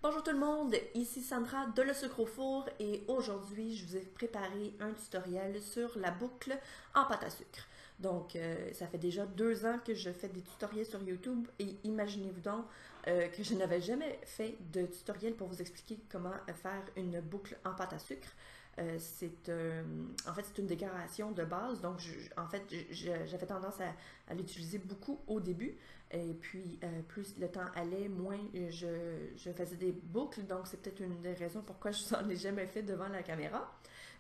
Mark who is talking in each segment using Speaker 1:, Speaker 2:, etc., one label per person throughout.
Speaker 1: Bonjour tout le monde, ici Sandra de Le Sucre au Four et aujourd'hui je vous ai préparé un tutoriel sur la boucle en pâte à sucre. Donc ça fait déjà 2 ans que je fais des tutoriels sur YouTube et imaginez-vous donc que je n'avais jamais fait de tutoriel pour vous expliquer comment faire une boucle en pâte à sucre. En fait, c'est une décoration de base, donc j'avais tendance à l'utiliser beaucoup au début. Et puis, plus le temps allait, moins je faisais des boucles, donc c'est peut-être une des raisons pourquoi je n'en ai jamais fait devant la caméra.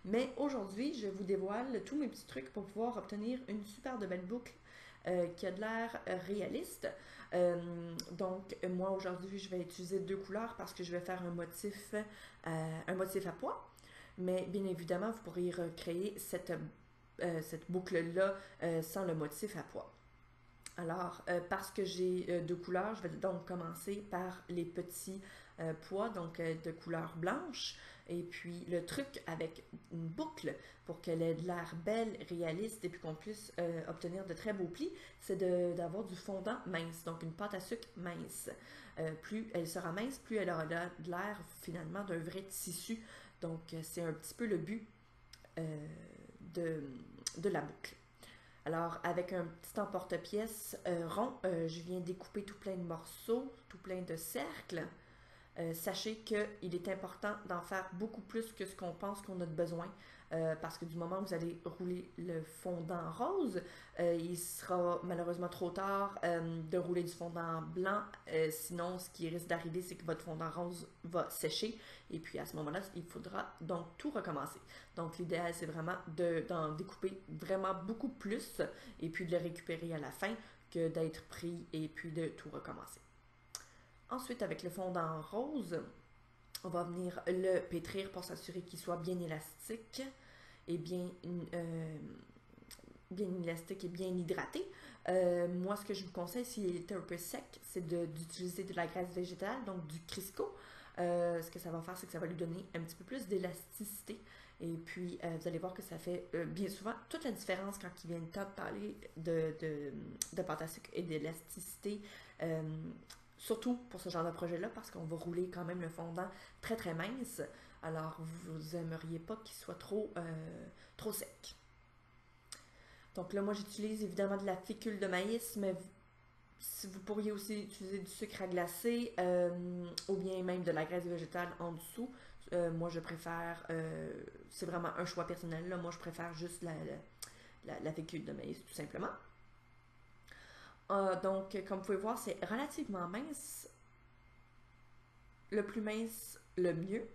Speaker 1: Mais aujourd'hui, je vous dévoile tous mes petits trucs pour pouvoir obtenir une super de belle boucle qui a de l'air réaliste. Donc, moi aujourd'hui, je vais utiliser 2 couleurs parce que je vais faire un motif à pois. Mais bien évidemment, vous pourriez recréer cette boucle-là sans le motif à pois. Alors, parce que j'ai 2 couleurs, je vais donc commencer par les petits pois, donc de couleur blanche. Et puis, le truc avec une boucle, pour qu'elle ait de l'air belle, réaliste, et puis qu'on puisse obtenir de très beaux plis, c'est d'avoir du fondant mince, donc une pâte à sucre mince. Plus elle sera mince, plus elle aura de l'air finalement d'un vrai tissu. Donc, c'est un petit peu le but de la boucle. Alors, avec un petit emporte-pièce rond, je viens découper tout plein de morceaux, tout plein de cercles. Sachez qu'il est important d'en faire beaucoup plus que ce qu'on pense qu'on a de besoin, parce que du moment où vous allez rouler le fondant rose, il sera malheureusement trop tard de rouler du fondant blanc. Sinon, ce qui risque d'arriver, c'est que votre fondant rose va sécher, et puis à ce moment-là, il faudra donc tout recommencer. Donc l'idéal, c'est vraiment d'en découper vraiment beaucoup plus, et puis de le récupérer à la fin, que d'être pris et puis de tout recommencer. Ensuite, avec le fondant rose, on va venir le pétrir pour s'assurer qu'il soit bien élastique et bien élastique et bien hydraté. Moi, ce que je vous conseille, s'il est un peu sec, c'est d'utiliser de la graisse végétale, donc du Crisco. Ce que ça va faire, c'est que ça va lui donner un petit peu plus d'élasticité. Et puis, vous allez voir que ça fait bien souvent toute la différence quand il vient le temps de parler de pâte à sucre et d'élasticité. Surtout pour ce genre de projet-là, parce qu'on va rouler quand même le fondant très très mince. Alors, vous n'aimeriez pas qu'il soit trop sec. Donc là, moi, j'utilise évidemment de la fécule de maïs, mais vous pourriez aussi utiliser du sucre à glacer ou bien même de la graisse végétale en dessous. Moi, je préfère, c'est vraiment un choix personnel, là. Moi, je préfère juste la fécule de maïs, tout simplement. Donc, comme vous pouvez voir, c'est relativement mince. Le plus mince, le mieux.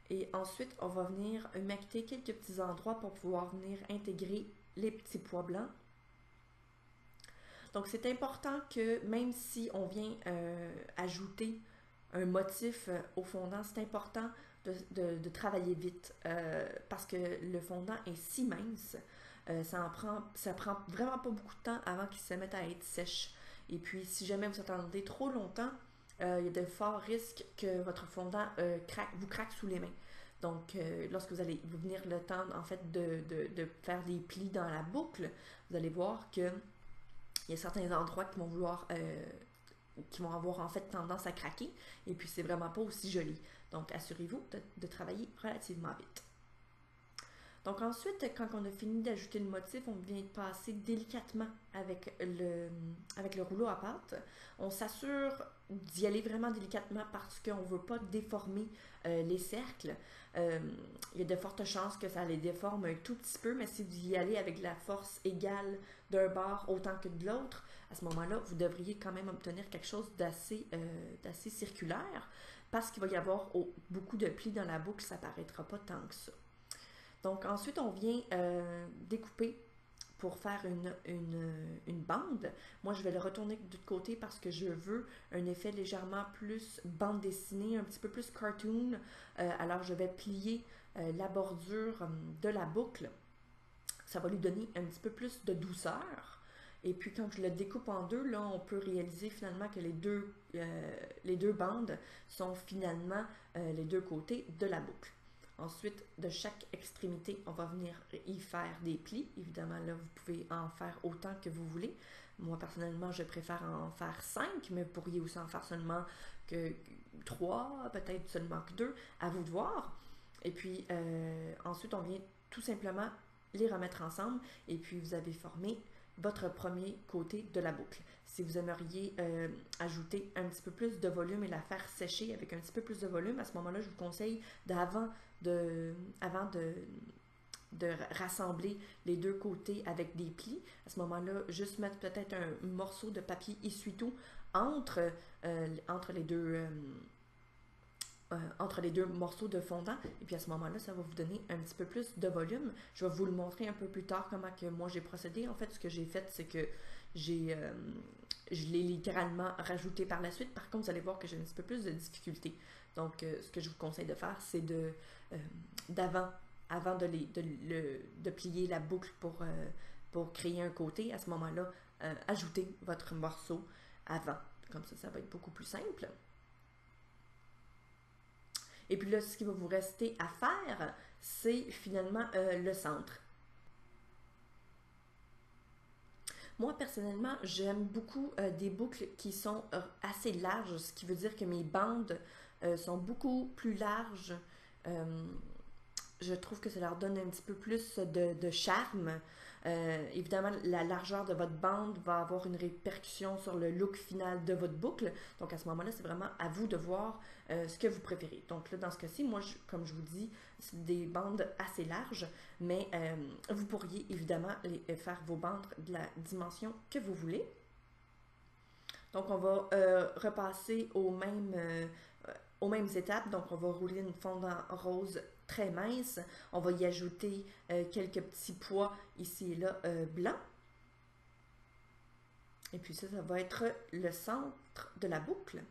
Speaker 1: Et ensuite, on va venir humecter quelques petits endroits pour pouvoir venir intégrer les petits pois blancs. Donc, c'est important que même si on vient ajouter un motif au fondant, c'est important de travailler vite parce que le fondant est si mince, ça prend vraiment pas beaucoup de temps avant qu'il se mette à être sèche. Et puis, si jamais vous attendez trop longtemps, il y a de forts risques que votre fondant vous craque sous les mains. Donc, lorsque vous allez venir le temps en fait de faire des plis dans la boucle, vous allez voir que il y a certains endroits qui vont avoir en fait tendance à craquer et puis c'est vraiment pas aussi joli. Donc, assurez-vous de travailler relativement vite. Donc ensuite, quand on a fini d'ajouter le motif, on vient passer délicatement avec le rouleau à pâte. On s'assure d'y aller vraiment délicatement parce qu'on ne veut pas déformer les cercles. Il y a de fortes chances que ça les déforme un tout petit peu, mais si vous y allez avec la force égale d'un bord autant que de l'autre, à ce moment-là, vous devriez quand même obtenir quelque chose d'assez circulaire parce qu'il va y avoir beaucoup de plis dans la boucle, ça ne paraîtra pas tant que ça. Donc ensuite, on vient découper pour faire une bande. Moi, je vais le retourner de l'autre côté parce que je veux un effet légèrement plus bande dessinée, un petit peu plus cartoon. Alors, je vais plier la bordure de la boucle. Ça va lui donner un petit peu plus de douceur. Et puis, quand je le découpe en deux, là, on peut réaliser finalement que les deux bandes sont finalement les deux côtés de la boucle. Ensuite, de chaque extrémité, on va venir y faire des plis. Évidemment, là, vous pouvez en faire autant que vous voulez. Moi, personnellement, je préfère en faire 5, mais vous pourriez aussi en faire seulement que 3, peut-être seulement que 2, à vous de voir. Et puis, ensuite, on vient tout simplement les remettre ensemble et puis vous avez formé votre premier côté de la boucle. Si vous aimeriez ajouter un petit peu plus de volume et la faire sécher avec un petit peu plus de volume, à ce moment-là, je vous conseille avant de rassembler les deux côtés avec des plis. À ce moment-là, juste mettre peut-être un morceau de papier essuie-tout entre les deux entre les deux morceaux de fondant. Et puis à ce moment-là, ça va vous donner un petit peu plus de volume. Je vais vous le montrer un peu plus tard comment que moi j'ai procédé. En fait, ce que j'ai fait, c'est que je l'ai littéralement rajouté par la suite. Par contre, vous allez voir que j'ai un petit peu plus de difficulté. Donc, ce que je vous conseille de faire, c'est avant de plier la boucle pour créer un côté, à ce moment-là, ajouter votre morceau avant. Comme ça va être beaucoup plus simple. Et puis là, ce qui va vous rester à faire, c'est finalement le centre. Moi, personnellement, j'aime beaucoup des boucles qui sont assez larges, ce qui veut dire que mes bandes sont beaucoup plus larges. Je trouve que ça leur donne un petit peu plus de charme. Évidemment, la largeur de votre bande va avoir une répercussion sur le look final de votre boucle. Donc, à ce moment-là, c'est vraiment à vous de voir ce que vous préférez. Donc, là, dans ce cas-ci, moi, comme je vous dis, c'est des bandes assez larges, mais vous pourriez évidemment faire vos bandes de la dimension que vous voulez. Donc, on va repasser aux mêmes étapes. Donc, on va rouler une fondant rose très mince. On va y ajouter quelques petits pois ici et là blancs. Et puis ça va être le centre de la boucle.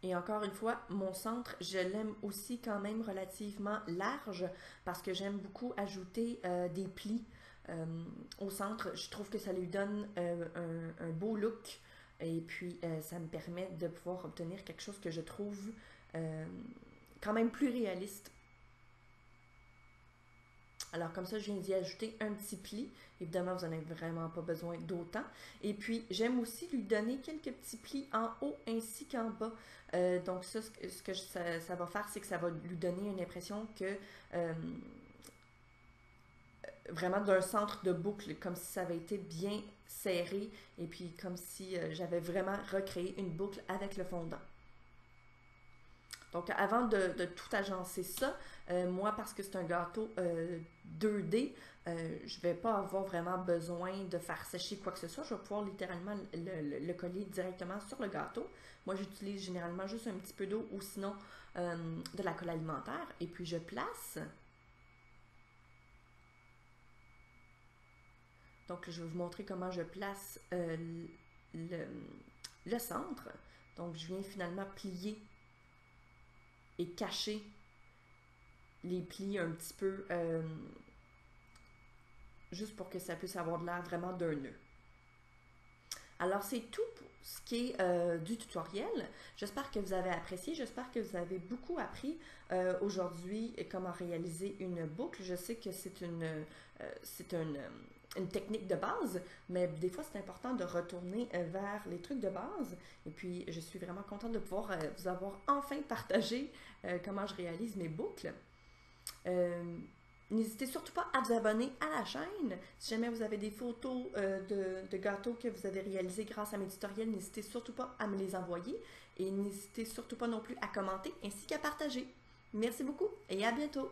Speaker 1: Et encore une fois, mon centre, je l'aime aussi quand même relativement large parce que j'aime beaucoup ajouter des plis au centre. Je trouve que ça lui donne un beau look et puis ça me permet de pouvoir obtenir quelque chose que je trouve quand même plus réaliste. Alors comme ça, je viens d'y ajouter un petit pli. Évidemment, vous n'en avez vraiment pas besoin d'autant. Et puis, j'aime aussi lui donner quelques petits plis en haut ainsi qu'en bas. Donc ça, ça va faire, c'est que ça va lui donner une impression que vraiment d'un centre de boucle, comme si ça avait été bien serré et puis comme si j'avais vraiment recréé une boucle avec le fondant. Donc, avant de tout agencer ça, moi, parce que c'est un gâteau 2D, je ne vais pas avoir vraiment besoin de faire sécher quoi que ce soit. Je vais pouvoir littéralement le coller directement sur le gâteau. Moi, j'utilise généralement juste un petit peu d'eau ou sinon de la colle alimentaire. Et puis, je place. Donc, je vais vous montrer comment je place le centre. Donc, je viens finalement plier et cacher les plis un petit peu juste pour que ça puisse avoir de l'air vraiment d'un nœud. Alors c'est tout pour ce qui est du tutoriel. J'espère que vous avez apprécié, j'espère que vous avez beaucoup appris aujourd'hui comment réaliser une boucle. Je sais que c'est une technique de base, mais des fois c'est important de retourner vers les trucs de base. Et puis je suis vraiment contente de pouvoir vous avoir enfin partagé comment je réalise mes boucles. N'hésitez surtout pas à vous abonner à la chaîne. Si jamais vous avez des photos de gâteaux que vous avez réalisés grâce à mes tutoriels, n'hésitez surtout pas à me les envoyer. Et n'hésitez surtout pas non plus à commenter ainsi qu'à partager. Merci beaucoup et à bientôt!